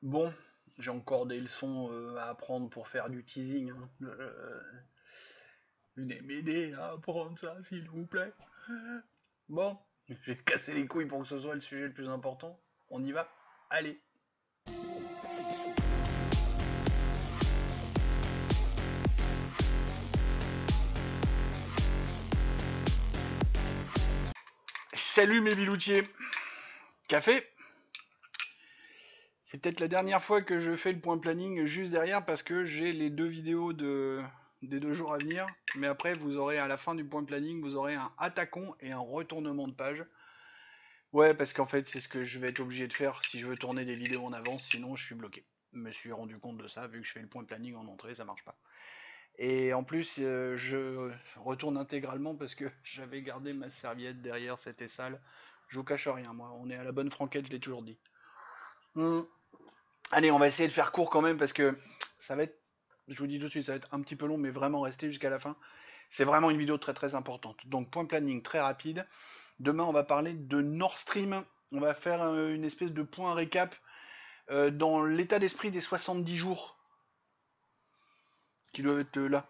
Bon, j'ai encore des leçons à apprendre pour faire du teasing, hein. Venez m'aider à apprendre ça, s'il vous plaît. Bon, j'ai cassé les couilles pour que ce soit le sujet le plus important. On y va? Allez. Salut mes biloutiers. Café? C'est peut-être la dernière fois que je fais le point planning juste derrière parce que j'ai les deux vidéos des 2 jours à venir. Mais après, vous aurez à la fin du point planning, vous aurez un attaquant et un retournement de page. Ouais, parce qu'en fait, c'est ce que je vais être obligé de faire si je veux tourner des vidéos en avance, sinon je suis bloqué. Je me suis rendu compte de ça, vu que je fais le point planning en entrée, ça marche pas. Et en plus, je retourne intégralement parce que j'avais gardé ma serviette derrière, c'était sale. Je vous cache rien, moi, on est à la bonne franquette, je l'ai toujours dit. Hmm. Allez, on va essayer de faire court quand même parce que ça va être, je vous dis tout de suite, ça va être un petit peu long, mais vraiment rester jusqu'à la fin. C'est vraiment une vidéo très très importante. Donc, point planning très rapide. Demain, on va parler de Nord Stream. On va faire une espèce de point récap dans l'état d'esprit des 70 jours qui doivent être là.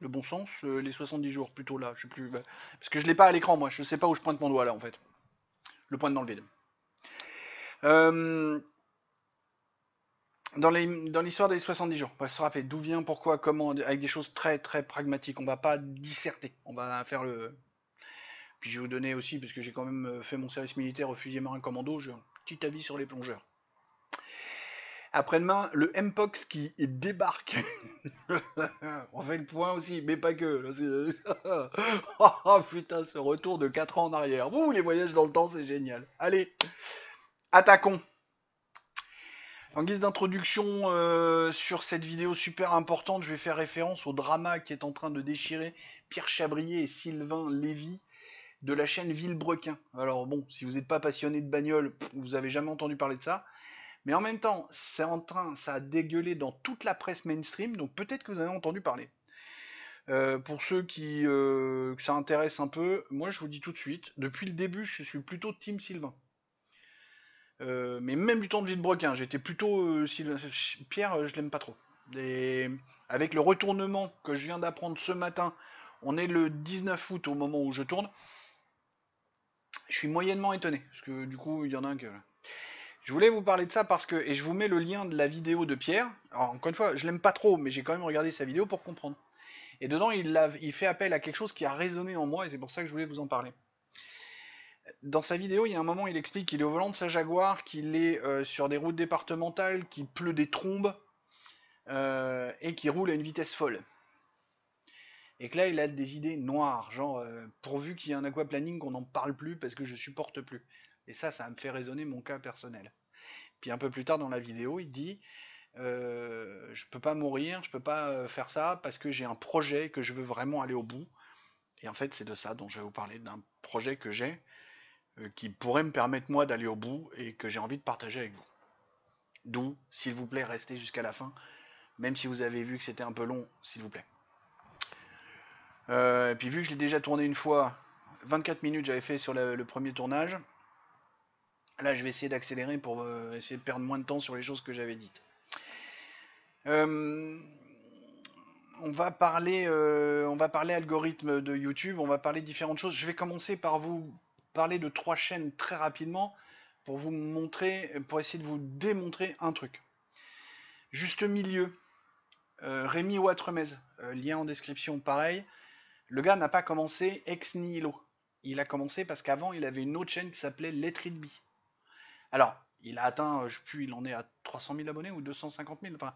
Le bon sens, les 70 jours plutôt là. Je sais plus. Parce que je l'ai pas à l'écran, moi. Je sais pas où je pointe mon doigt là en fait. Le pointe dans le vide. Euh, dans l'histoire des 70 jours, on va se rappeler d'où vient, pourquoi, comment, avec des choses très très pragmatiques. On va pas disserter. On va faire le. Puis je vais vous donner aussi, parce que j'ai quand même fait mon service militaire au fusilier marin commando, j'ai un petit avis sur les plongeurs. Après-demain, le Mpox qui débarque. On fait le point aussi, mais pas que. Oh putain, ce retour de 4 ans en arrière. Ouh, les voyages dans le temps, c'est génial. Allez, attaquons. En guise d'introduction sur cette vidéo super importante, je vais faire référence au drama qui est en train de déchirer Pierre Chabrier et Sylvain Lévy de la chaîne Villebrequin. Alors bon, si vous n'êtes pas passionné de bagnole, vous avez jamais entendu parler de ça. Mais en même temps, ça a dégueulé dans toute la presse mainstream, donc peut-être que vous en avez entendu parler. Pour ceux que ça intéresse un peu, moi je vous dis tout de suite, depuis le début, je suis plutôt Team Sylvain. Mais même du temps de Villebrequin, j'étais plutôt Sylvain. Pierre, je l'aime pas trop. Et avec le retournement que je viens d'apprendre ce matin, on est le 19 août au moment où je tourne, je suis moyennement étonné, parce que du coup, il y en a un que... Je voulais vous parler de ça parce que, et je vous mets le lien de la vidéo de Pierre. Alors encore une fois, je l'aime pas trop, mais j'ai quand même regardé sa vidéo pour comprendre. Et dedans, il fait appel à quelque chose qui a résonné en moi, et c'est pour ça que je voulais vous en parler. Dans sa vidéo, il y a un moment, il explique qu'il est au volant de sa Jaguar, qu'il est sur des routes départementales, qu'il pleut des trombes, et qu'il roule à une vitesse folle. Et que là, il a des idées noires, genre, pourvu qu'il y ait un aquaplaning, qu'on n'en parle plus parce que je supporte plus. Et ça me fait résonner mon cas personnel. Puis un peu plus tard dans la vidéo, il dit je peux pas mourir, je peux pas faire ça parce que j'ai un projet que je veux vraiment aller au bout. Et en fait, c'est de ça dont je vais vous parler, d'un projet que j'ai qui pourrait me permettre moi d'aller au bout et que j'ai envie de partager avec vous. D'où, s'il vous plaît, restez jusqu'à la fin, même si vous avez vu que c'était un peu long, s'il vous plaît. Et puis vu que je l'ai déjà tourné une fois, 24 minutes j'avais fait sur le premier tournage, là je vais essayer d'accélérer pour essayer de perdre moins de temps sur les choses que j'avais dites. Euh, on va parler algorithme de YouTube, on va parler de différentes choses. Je vais commencer par vous parler de 3 chaînes très rapidement pour vous montrer, pour essayer de vous démontrer un truc. Juste milieu, Rémi Ouattremez, lien en description, pareil. Le gars n'a pas commencé ex nihilo. Il a commencé parce qu'avant il avait une autre chaîne qui s'appelait Let It Be. Alors, il a atteint, je sais plus, il en est à 300 000 abonnés ou 250 000. Enfin,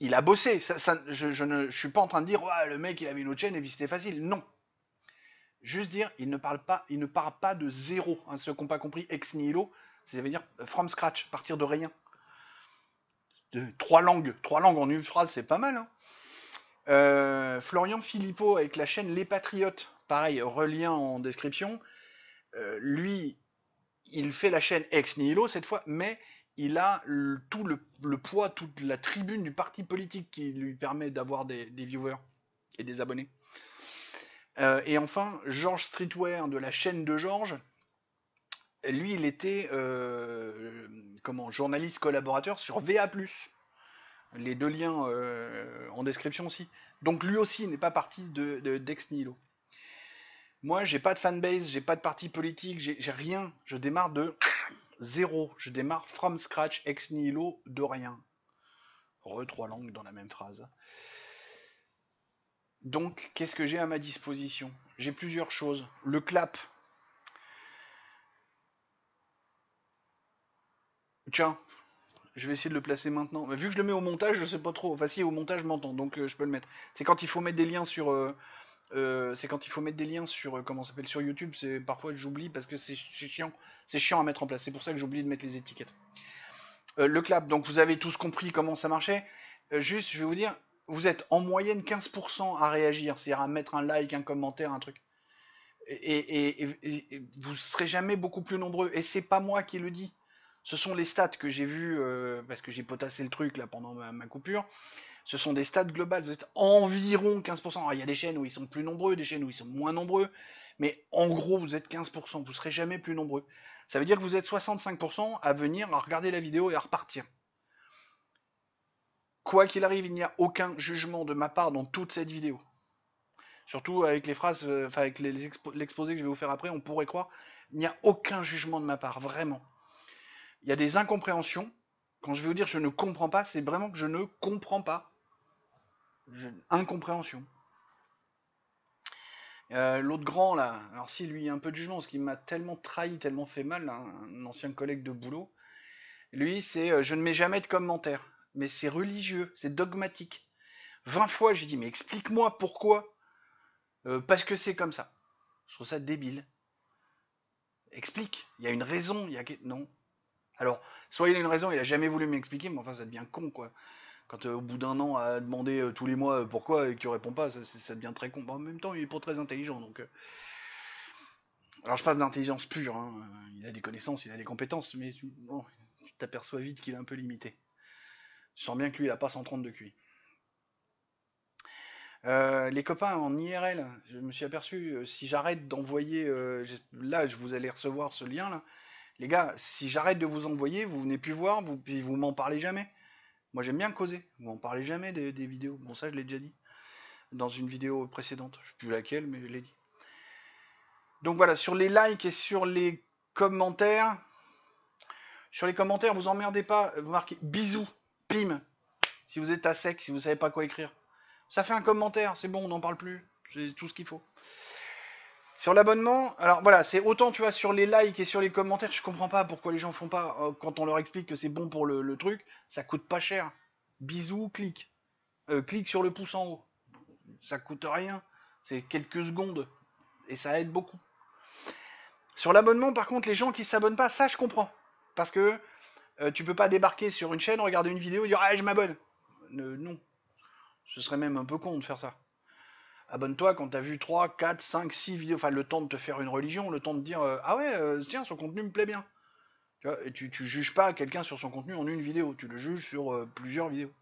il a bossé. Je ne suis pas en train de dire, ouais, le mec il avait une autre chaîne et puis c'était facile. Non. Juste dire, il ne part pas de zéro. Hein, ceux qui n'ont pas compris ex nihilo, ça veut dire from scratch, partir de rien. Trois langues en une phrase, c'est pas mal. Hein. Florian Philippot avec la chaîne Les Patriotes, pareil, relien en description. Lui, il fait la chaîne ex nihilo cette fois, mais il a tout le poids, toute la tribune du parti politique qui lui permet d'avoir des viewers et des abonnés. Et enfin, Georges Streetwear de la chaîne de Georges, Lui, il était journaliste collaborateur sur VA+. Les deux liens en description aussi. Donc lui aussi n'est pas parti d'Ex Nihilo. Moi, j'ai pas de fanbase, j'ai pas de parti politique, j'ai rien. Je démarre de zéro. Je démarre from scratch, ex nihilo, de rien. Trois langues dans la même phrase. Donc, qu'est-ce que j'ai à ma disposition? J'ai plusieurs choses. Le clap. Tiens, je vais essayer de le placer maintenant. Mais vu que je le mets au montage, je sais pas trop. Enfin, si, au montage, je m'entends, donc je peux le mettre. C'est quand il faut mettre des liens sur. C'est quand il faut mettre des liens sur comment ça s'appelle sur YouTube. C'est parfois j'oublie parce que c'est chiant. C'est chiant à mettre en place. C'est pour ça que j'oublie de mettre les étiquettes. Le clap. Donc vous avez tous compris comment ça marchait. Juste, je vais vous dire, vous êtes en moyenne 15% à réagir, c'est-à-dire à mettre un like, un commentaire, un truc. Et vous serez jamais beaucoup plus nombreux. Et c'est pas moi qui le dis. Ce sont les stats que j'ai vus, parce que j'ai potassé le truc là pendant ma coupure. Ce sont des stats globales. Vous êtes environ 15%. Alors, il y a des chaînes où ils sont plus nombreux, des chaînes où ils sont moins nombreux. Mais en gros, vous êtes 15%. Vous serez jamais plus nombreux. Ça veut dire que vous êtes 65% à venir, à regarder la vidéo et à repartir. Quoi qu'il arrive, il n'y a aucun jugement de ma part dans toute cette vidéo. Surtout avec les phrases, enfin avec l'exposé que je vais vous faire après, on pourrait croire, il n'y a aucun jugement de ma part, vraiment. Il y a des incompréhensions. Quand je vais vous dire je ne comprends pas, c'est vraiment que je ne comprends pas. Incompréhension. L'autre grand là, alors si lui un peu de jugement, parce qu'il m'a tellement trahi, tellement fait mal, hein, un ancien collègue de boulot. Lui c'est je ne mets jamais de commentaires. Mais c'est religieux, c'est dogmatique. 20 fois j'ai dit mais explique-moi pourquoi. Parce que c'est comme ça. Je trouve ça débile. Explique. Il y a une raison. Il y a... Non. Alors, soit il a une raison, il a jamais voulu m'expliquer, mais enfin, ça devient con, quoi. Quand au bout d'un an, à demander tous les mois pourquoi et qu'il répond pas, ça devient très con. Bon, en même temps, il est pas très intelligent, donc. Alors, je passe d'intelligence pure. Hein. Il a des connaissances, il a des compétences, mais bon, tu t'aperçois vite qu'il est un peu limité. Je sens bien que lui, il a pas 130 de QI. Les copains en IRL, je me suis aperçu, si j'arrête d'envoyer, là, je vous allez recevoir ce lien là, les gars, si j'arrête de vous envoyer, vous venez plus voir, puis vous m'en parlez jamais. Moi j'aime bien causer, vous m'en parlez jamais des vidéos. Bon ça je l'ai déjà dit dans une vidéo précédente, je sais plus laquelle, mais je l'ai dit. Donc voilà, sur les likes et commentaires, sur les commentaires, vous emmerdez pas, vous marquez bisous, pim, si vous êtes à sec, si vous savez pas quoi écrire. Ça fait un commentaire, c'est bon, on n'en parle plus, c'est tout ce qu'il faut. Sur l'abonnement, alors voilà, c'est autant tu vois sur les likes et sur les commentaires, je comprends pas pourquoi les gens font pas quand on leur explique que c'est bon pour le truc, ça coûte pas cher. Bisous, clique. Clique sur le pouce en haut. Ça coûte rien, c'est quelques secondes et ça aide beaucoup. Sur l'abonnement, par contre, les gens qui s'abonnent pas, ça je comprends, parce que tu peux pas débarquer sur une chaîne, regarder une vidéo et dire ah je m'abonne. Non, ce serait même un peu con de faire ça. Abonne-toi quand t'as vu 3, 4, 5, 6 vidéos, enfin le temps de te faire une religion, le temps de dire ah ouais, tiens, son contenu me plaît bien. Tu vois, et tu juges pas quelqu'un sur son contenu en une vidéo, tu le juges sur plusieurs vidéos.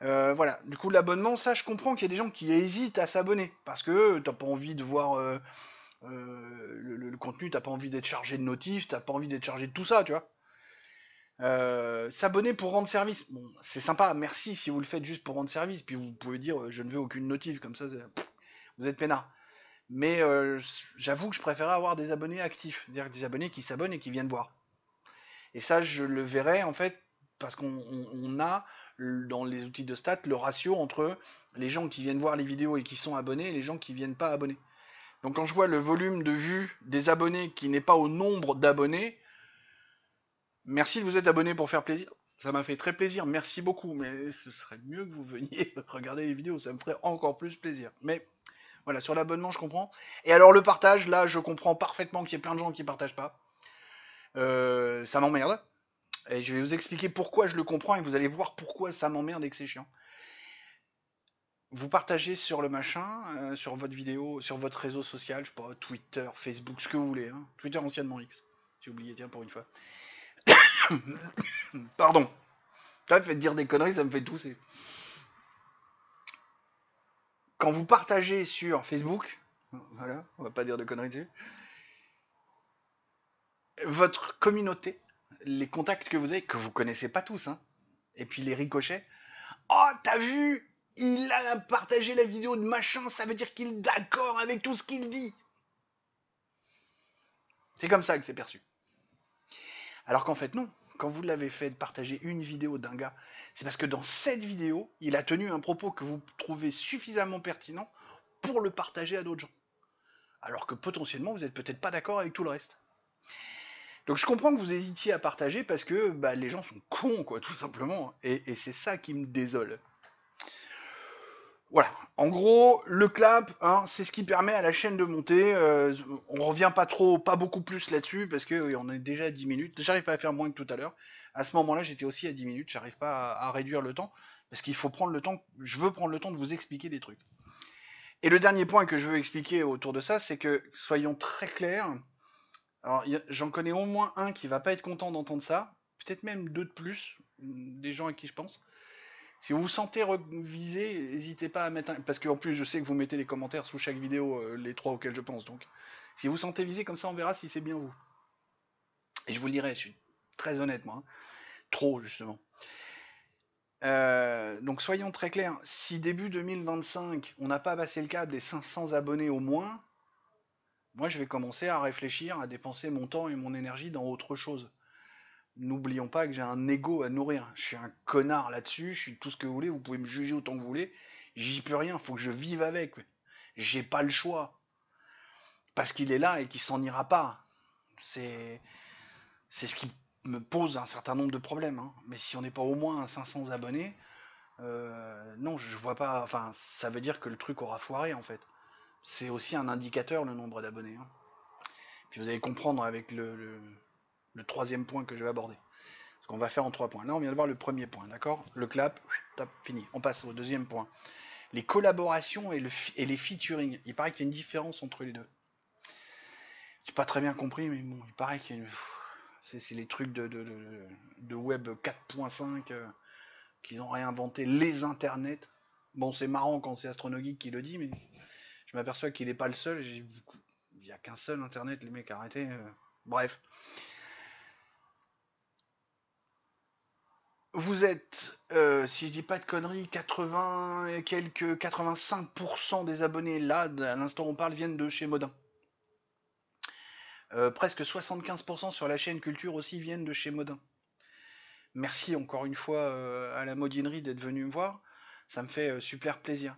Voilà, du coup l'abonnement, ça je comprends qu'il y a des gens qui hésitent à s'abonner, parce que t'as pas envie de voir le contenu, t'as pas envie d'être chargé de notifs, t'as pas envie d'être chargé de tout ça, tu vois. S'abonner pour rendre service, bon, c'est sympa, merci si vous le faites juste pour rendre service, puis vous pouvez dire je ne veux aucune notif, comme ça vous êtes peinard. Mais j'avoue que je préférais avoir des abonnés actifs, c'est-à-dire des abonnés qui s'abonnent et qui viennent voir. Et ça, je le verrai en fait, parce qu'on a dans les outils de stats le ratio entre les gens qui viennent voir les vidéos et qui sont abonnés et les gens qui viennent pas abonnés. Donc quand je vois le volume de vues des abonnés qui n'est pas au nombre d'abonnés, merci de vous être abonné pour faire plaisir. Ça m'a fait très plaisir, merci beaucoup, mais ce serait mieux que vous veniez regarder les vidéos, ça me ferait encore plus plaisir. Mais voilà, sur l'abonnement, je comprends. Et alors le partage, là, je comprends parfaitement qu'il y ait plein de gens qui partagent pas. Ça m'emmerde. Et je vais vous expliquer pourquoi je le comprends et vous allez voir pourquoi ça m'emmerde et que c'est chiant. Vous partagez sur le machin, sur votre vidéo, sur votre réseau social, je sais pas, Twitter, Facebook, ce que vous voulez. Hein. Twitter anciennement X. J'ai oublié, tiens, pour une fois. Pardon. Là, faites dire des conneries, ça me fait tousser. Quand vous partagez sur Facebook, voilà, on va pas dire de conneries dessus, votre communauté, les contacts que vous avez, que vous connaissez pas tous, hein, et puis les ricochets. Oh, t'as vu? Il a partagé la vidéo de machin, ça veut dire qu'il est d'accord avec tout ce qu'il dit. C'est comme ça que c'est perçu. Alors qu'en fait, non. Quand vous l'avez fait partager une vidéo d'un gars, c'est parce que dans cette vidéo, il a tenu un propos que vous trouvez suffisamment pertinent pour le partager à d'autres gens. Alors que potentiellement, vous n'êtes peut-être pas d'accord avec tout le reste. Donc je comprends que vous hésitiez à partager parce que bah, les gens sont cons, quoi, tout simplement. Et c'est ça qui me désole. Voilà. En gros, le clap, hein, c'est ce qui permet à la chaîne de monter. On revient pas beaucoup plus là-dessus parce que oui, on est déjà à 10 minutes. J'arrive pas à faire moins que tout à l'heure. À ce moment-là, j'étais aussi à 10 minutes. J'arrive pas à réduire le temps parce qu'il faut prendre le temps. Je veux prendre le temps de vous expliquer des trucs. Et le dernier point que je veux expliquer autour de ça, c'est que soyons très clairs. Alors, j'en connais au moins un qui va pas être content d'entendre ça. Peut-être même deux de plus, des gens à qui je pense. Si vous vous sentez visé, n'hésitez pas à mettre un... Parce qu'en plus, je sais que vous mettez les commentaires sous chaque vidéo, les trois auxquels je pense. Donc, si vous vous sentez visé, comme ça, on verra si c'est bien vous. Et je vous le dirai, je suis très honnête, moi. Hein. Trop, justement. Donc, soyons très clairs. Si début 2025, on n'a pas passé le cap des 500 abonnés au moins, moi, je vais commencer à réfléchir, à dépenser mon temps et mon énergie dans autre chose. N'oublions pas que j'ai un ego à nourrir. Je suis un connard là-dessus, je suis tout ce que vous voulez, vous pouvez me juger autant que vous voulez. J'y peux rien, faut que je vive avec. J'ai pas le choix. Parce qu'il est là et qu'il s'en ira pas. C'est ce qui me pose un certain nombre de problèmes. Hein. Mais si on n'est pas au moins à 500 abonnés, non, je vois pas. Enfin, ça veut dire que le truc aura foiré en fait. C'est aussi un indicateur le nombre d'abonnés. Hein. Puis vous allez comprendre avec le troisième point que je vais aborder. Ce qu'on va faire en 3 points. Là, on vient de voir le premier point, d'accord? Le clap, top, fini. On passe au deuxième point. Les collaborations et les featuring. Il paraît qu'il y a une différence entre les deux. J'ai pas très bien compris, mais bon, il paraît qu'il y a une... C'est les trucs de web 4.5 qu'ils ont réinventé les internets. Bon, c'est marrant quand c'est Astronogeek qui le dit, mais je m'aperçois qu'il n'est pas le seul. Il n'y a qu'un seul internet, les mecs, arrêtez. Bref. Vous êtes, si je dis pas de conneries, 80 et quelques 85% des abonnés là, à l'instant où on parle, viennent de chez Modin. Presque 75% sur la chaîne Culture aussi viennent de chez Modin. Merci encore une fois à la modinerie d'être venu me voir. Ça me fait super plaisir.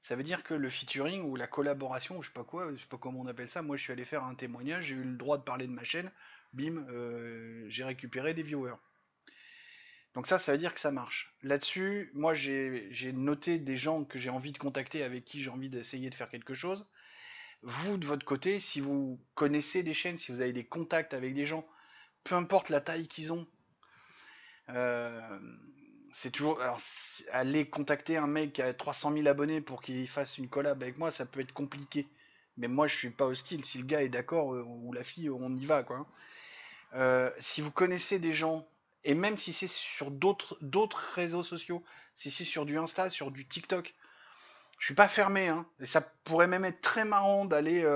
Ça veut dire que le featuring ou la collaboration, je sais pas quoi, je sais pas comment on appelle ça, moi je suis allé faire un témoignage, j'ai eu le droit de parler de ma chaîne, bim, j'ai récupéré des viewers. Donc ça veut dire que ça marche. Là-dessus, moi j'ai noté des gens que j'ai envie de contacter, avec qui j'ai envie d'essayer de faire quelque chose. Vous, de votre côté, si vous connaissez des chaînes, si vous avez des contacts avec des gens, peu importe la taille qu'ils ont, euh, c'est toujours... Alors, aller contacter un mec qui a 300 000 abonnés pour qu'il fasse une collab avec moi, ça peut être compliqué. Mais moi, je suis pas hostile. Si le gars est d'accord, ou la fille, on y va, quoi. Si vous connaissez des gens, et même si c'est sur d'autres réseaux sociaux, si c'est sur du Insta, sur du TikTok, je suis pas fermé, hein. Et ça pourrait même être très marrant d'aller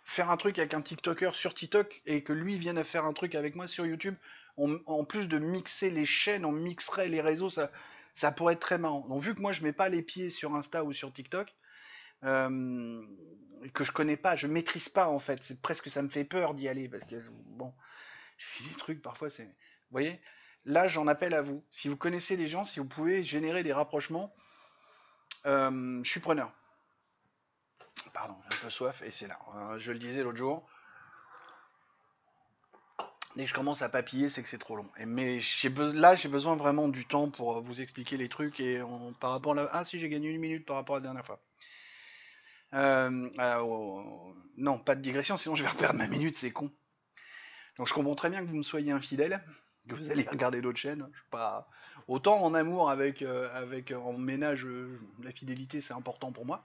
faire un truc avec un TikToker sur TikTok et que lui vienne faire un truc avec moi sur YouTube. En plus de mixer les chaînes, on mixerait les réseaux, ça pourrait être très marrant. Donc vu que moi je mets pas les pieds sur Insta ou sur TikTok, euh, que je connais pas, je maîtrise pas en fait, c'est presque ça me fait peur d'y aller parce que bon, je fais des trucs parfois, c'est. Vous voyez. Là, j'en appelle à vous. Si vous connaissez des gens, si vous pouvez générer des rapprochements, je suis preneur. Pardon, j'ai un peu soif et c'est là. Je le disais l'autre jour. Dès que je commence à papiller, c'est que c'est trop long. Mais là, j'ai besoin vraiment du temps pour vous expliquer les trucs et par rapport à ah si j'ai gagné une minute par rapport à la dernière fois. Non, pas de digression, sinon je vais reperdre ma minute, c'est con. Donc je comprends très bien que vous me soyez infidèle, que vous allez regarder d'autres chaînes. Je suis pas autant en amour avec en ménage, la fidélité c'est important pour moi.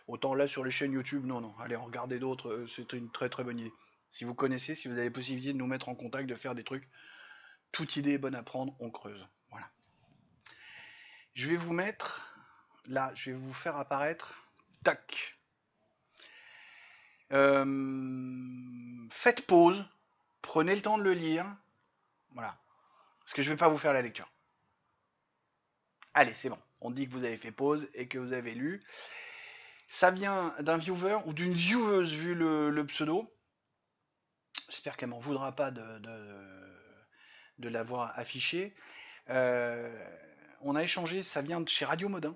Autant là sur les chaînes YouTube, non, allez en regarder d'autres, c'est une très très bonne idée. Si vous connaissez, si vous avez la possibilité de nous mettre en contact, de faire des trucs, toute idée est bonne à prendre, on creuse. Voilà. Je vais vous mettre là, je vais vous faire apparaître. Tac. Faites pause Prenez le temps de le lire. Voilà. Parce que je vais pas vous faire la lecture. Allez, c'est bon. On dit que vous avez fait pause et que vous avez lu. Ça vient d'un viewer ou d'une vieweuse vu le pseudo. J'espère qu'elle m'en voudra pas de l'avoir affiché. Euh, on a échangé, ça vient de chez Radio Modin.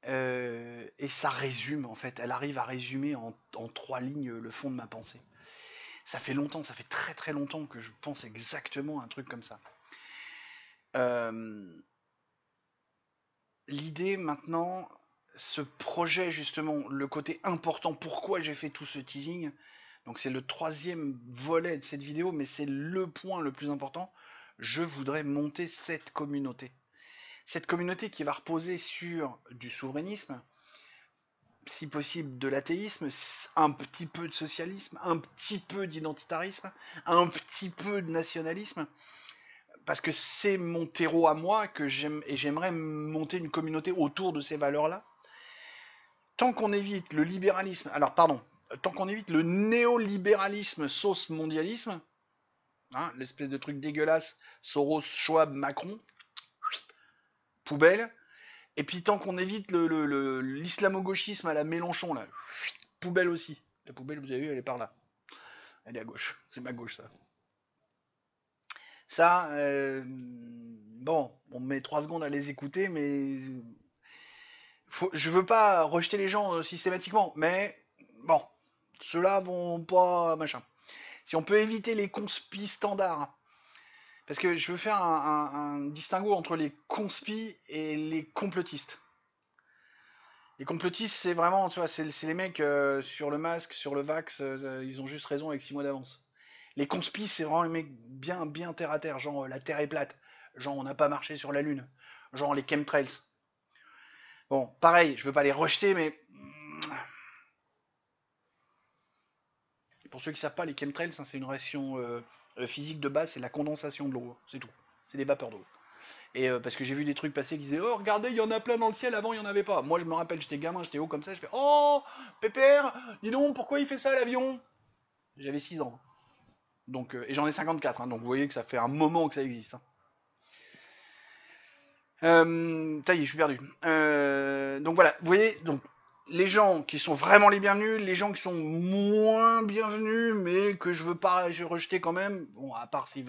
Et ça résume, en fait. Elle arrive à résumer en 3 lignes le fond de ma pensée. Ça fait longtemps, ça fait très très longtemps que je pense exactement à un truc comme ça. Euh, L'idée maintenant, ce projet justement, le côté important, pourquoi j'ai fait tout ce teasing, donc c'est le 3e volet de cette vidéo, mais c'est le point le plus important, je voudrais monter cette communauté. Cette communauté qui va reposer sur du souverainisme, si possible de l'athéisme, un petit peu de socialisme, un petit peu d'identitarisme, un petit peu de nationalisme, parce que c'est mon terreau à moi que j'aime et j'aimerais monter une communauté autour de ces valeurs-là. Tant qu'on évite le libéralisme, alors pardon, tant qu'on évite le néolibéralisme sauce mondialisme, hein, l'espèce de truc dégueulasse, Soros, Schwab, Macron, poubelle, et puis tant qu'on évite l'islamo-gauchisme à la Mélenchon, là, poubelle aussi. La poubelle, vous avez vu, elle est par là. Elle est à gauche. C'est ma gauche, ça. Ça, bon, on met 3 secondes à les écouter, mais je veux pas rejeter les gens systématiquement, mais bon, ceux-là vont pas machin. Si on peut éviter les conspis standards, parce que je veux faire un distinguo entre les conspis et les complotistes. Les complotistes, c'est vraiment, tu vois, c'est les mecs sur le masque, sur le vax, ils ont juste raison avec 6 mois d'avance. Les conspis, c'est vraiment les mecs bien, bien terre à terre, genre la Terre est plate, genre on n'a pas marché sur la Lune, genre les chemtrails. Bon, pareil, je veux pas les rejeter, mais pour ceux qui savent pas, les chemtrails, hein, c'est une réaction physique de base, c'est la condensation de l'eau, c'est tout. C'est des vapeurs d'eau. Et parce que j'ai vu des trucs passer qui disaient oh regardez il y en a plein dans le ciel avant il y en avait pas. Moi je me rappelle j'étais gamin j'étais haut comme ça je fais oh Pépère dis donc pourquoi il fait ça l'avion. J'avais 6 ans donc et j'en ai 54 hein, donc vous voyez que ça fait un moment que ça existe. Hein. Ça y est je suis perdu. Donc voilà vous voyez donc les gens qui sont vraiment les bienvenus, les gens qui sont moins bienvenus mais que je veux pas rejeter quand même bon à part si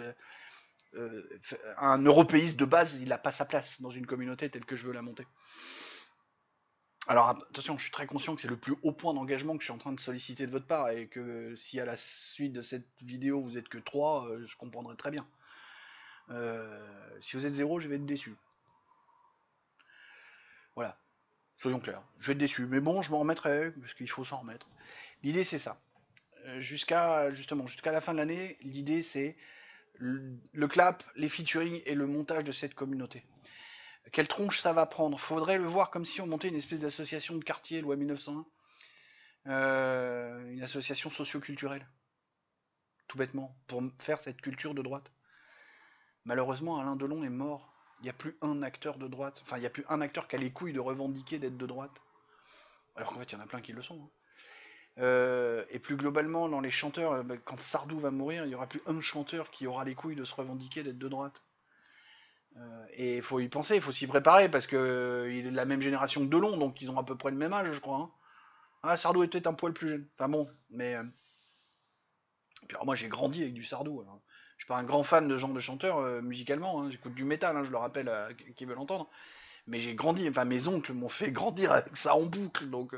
un européiste de base il a pas sa place dans une communauté telle que je veux la monter. Alors attention, je suis très conscient que c'est le plus haut point d'engagement que je suis en train de solliciter de votre part et que si à la suite de cette vidéo vous êtes que 3, je comprendrai très bien. Si vous êtes 0, je vais être déçu. Voilà, soyons clairs. Je vais être déçu, mais bon, je m'en remettrai parce qu'il faut s'en remettre. L'idée c'est ça. Jusqu'à la fin de l'année, l'idée c'est le clap, les featuring et le montage de cette communauté. Quelle tronche ça va prendre? Faudrait le voir comme si on montait une espèce d'association de quartier, loi 1901. Une association socio-culturelle, tout bêtement, pour faire cette culture de droite. Malheureusement, Alain Delon est mort. Il n'y a plus un acteur de droite. Enfin, il n'y a plus un acteur qui a les couilles de revendiquer d'être de droite. Alors qu'en fait, il y en a plein qui le sont. Hein. Et plus globalement, dans les chanteurs, quand Sardou va mourir, il n'y aura plus un chanteur qui aura les couilles de se revendiquer d'être de droite. Et il faut y penser, il faut s'y préparer, parce qu'il est de la même génération que Delon, donc ils ont à peu près le même âge, je crois. Hein. Ah, Sardou est peut-être un poil plus jeune. Enfin bon, mais puis alors moi j'ai grandi avec du Sardou. Alors. Je suis pas un grand fan de ce genre de chanteur musicalement, hein. J'écoute du métal, hein, je le rappelle à qui veut l'entendre. Mais j'ai grandi, enfin mes oncles m'ont fait grandir avec ça en boucle, donc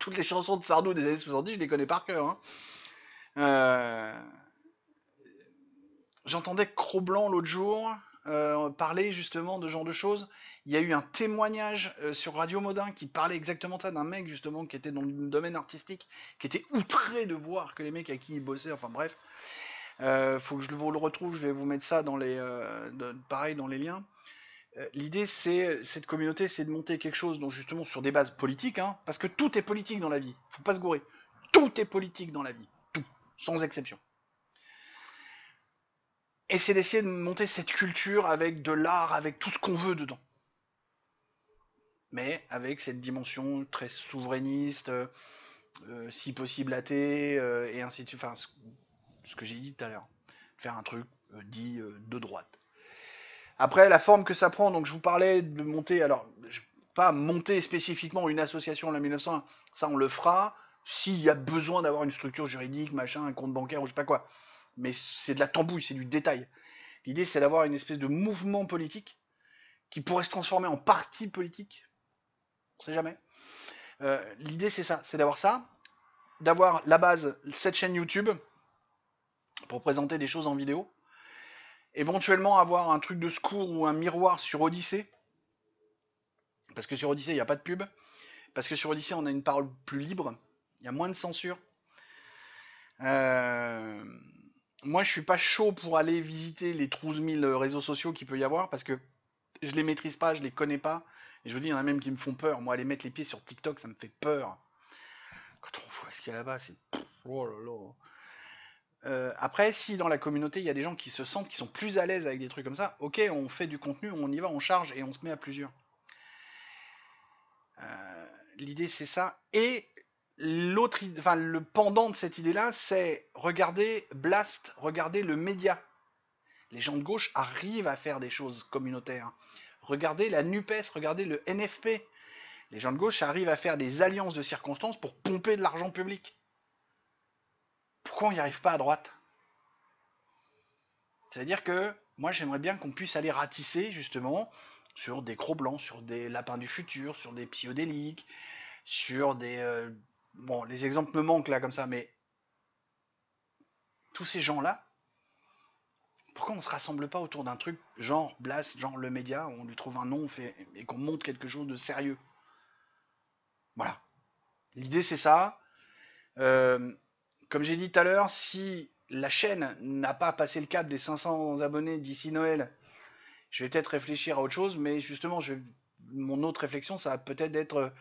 toutes les chansons de Sardou des années 70, je les connais par cœur. Hein. Euh, J'entendais Cro-Blanc l'autre jour parler justement de ce genre de choses. Il y a eu un témoignage sur Radio Modin qui parlait exactement de ça, d'un mec justement qui était dans le domaine artistique, qui était outré de voir que les mecs à qui il bossait, enfin bref, faut que je vous le retrouve, je vais vous mettre ça dans les, pareil dans les liens. L'idée, c'est cette communauté, c'est de monter quelque chose, donc justement sur des bases politiques, hein, parce que tout est politique dans la vie. Faut pas se gourer. Tout est politique dans la vie, tout, sans exception. Et c'est d'essayer de monter cette culture avec de l'art, avec tout ce qu'on veut dedans. Mais avec cette dimension très souverainiste, si possible athée, et ainsi de suite. Enfin, ce que j'ai dit tout à l'heure. Faire un truc dit de droite. Après, la forme que ça prend, donc je vous parlais de monter, alors, pas monter spécifiquement une association en la 1901, ça on le fera s'il y a besoin d'avoir une structure juridique, machin, un compte bancaire ou je sais pas quoi. Mais c'est de la tambouille, c'est du détail. L'idée, c'est d'avoir une espèce de mouvement politique qui pourrait se transformer en parti politique. On sait jamais. L'idée, c'est ça, c'est d'avoir ça, d'avoir la base, cette chaîne YouTube, pour présenter des choses en vidéo, éventuellement avoir un truc de secours ou un miroir sur Odyssée, parce que sur Odyssée, il n'y a pas de pub, parce que sur Odyssée, on a une parole plus libre, il y a moins de censure. Moi, je suis pas chaud pour aller visiter les 12 000 réseaux sociaux qu'il peut y avoir, parce que je les maîtrise pas, je les connais pas, et je vous dis, il y en a même qui me font peur. Moi, aller mettre les pieds sur TikTok, ça me fait peur. Quand on voit ce qu'il y a là-bas, c'est... Oh là là. Après, si dans la communauté, il y a des gens qui se sentent, qui sont plus à l'aise avec des trucs comme ça, ok, on fait du contenu, on y va, on charge, et on se met à plusieurs. L'idée, c'est ça. Et l'autre, enfin, le pendant de cette idée-là, c'est regarder Blast, regarder le média. Les gens de gauche arrivent à faire des choses communautaires. Regardez la NUPES, regardez le NFP. Les gens de gauche arrivent à faire des alliances de circonstances pour pomper de l'argent public. Pourquoi on n'y arrive pas à droite? C'est-à-dire que moi, j'aimerais bien qu'on puisse aller ratisser, justement, sur des Cro-Blancs, sur des Lapins du futur, sur des psychodéliques, sur des... bon, les exemples me manquent là, comme ça, mais tous ces gens-là, pourquoi on ne se rassemble pas autour d'un truc genre Blast, genre le média, où on lui trouve un nom fait, et qu'on monte quelque chose de sérieux? Voilà. L'idée, c'est ça. Euh, Comme j'ai dit tout à l'heure, si la chaîne n'a pas passé le cap des 500 abonnés d'ici Noël, je vais peut-être réfléchir à autre chose, mais justement, mon autre réflexion, ça va peut-être être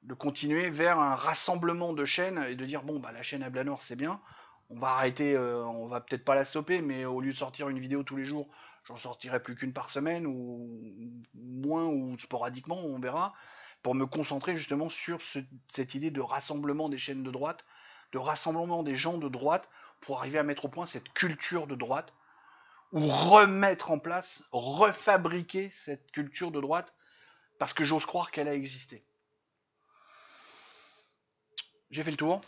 de continuer vers un rassemblement de chaînes et de dire, bon, bah, la chaîne à Blanor, c'est bien, on va arrêter, on va peut-être pas la stopper, mais au lieu de sortir une vidéo tous les jours, j'en sortirai plus qu'une par semaine, ou moins, ou sporadiquement, on verra, pour me concentrer justement sur cette idée de rassemblement des chaînes de droite, de rassemblement des gens de droite, pour arriver à mettre au point cette culture de droite, ou remettre en place, refabriquer cette culture de droite, parce que j'ose croire qu'elle a existé. J'ai fait le tour.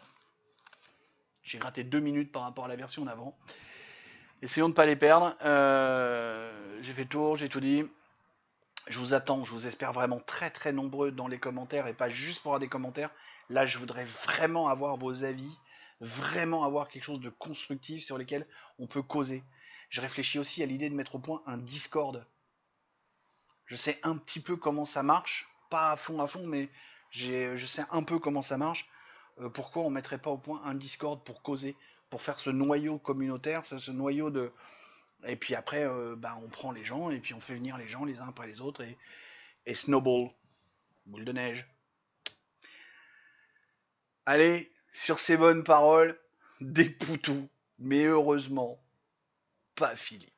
J'ai gratté 2 minutes par rapport à la version d'avant. Essayons de ne pas les perdre. J'ai fait le tour, j'ai tout dit. Je vous attends, je vous espère vraiment très très nombreux dans les commentaires, et pas juste pour avoir des commentaires. Là, je voudrais vraiment avoir vos avis, vraiment avoir quelque chose de constructif sur lesquels on peut causer. Je réfléchis aussi à l'idée de mettre au point un Discord. Je sais un petit peu comment ça marche, pas à fond, mais je sais un peu comment ça marche. Pourquoi on ne mettrait pas au point un Discord pour causer, pour faire ce noyau communautaire, ce noyau de... Et puis après, bah, on prend les gens, et puis on fait venir les gens les uns après les autres, et snowball, boule de neige. Allez, sur ces bonnes paroles, des poutous, mais heureusement, pas Philippe.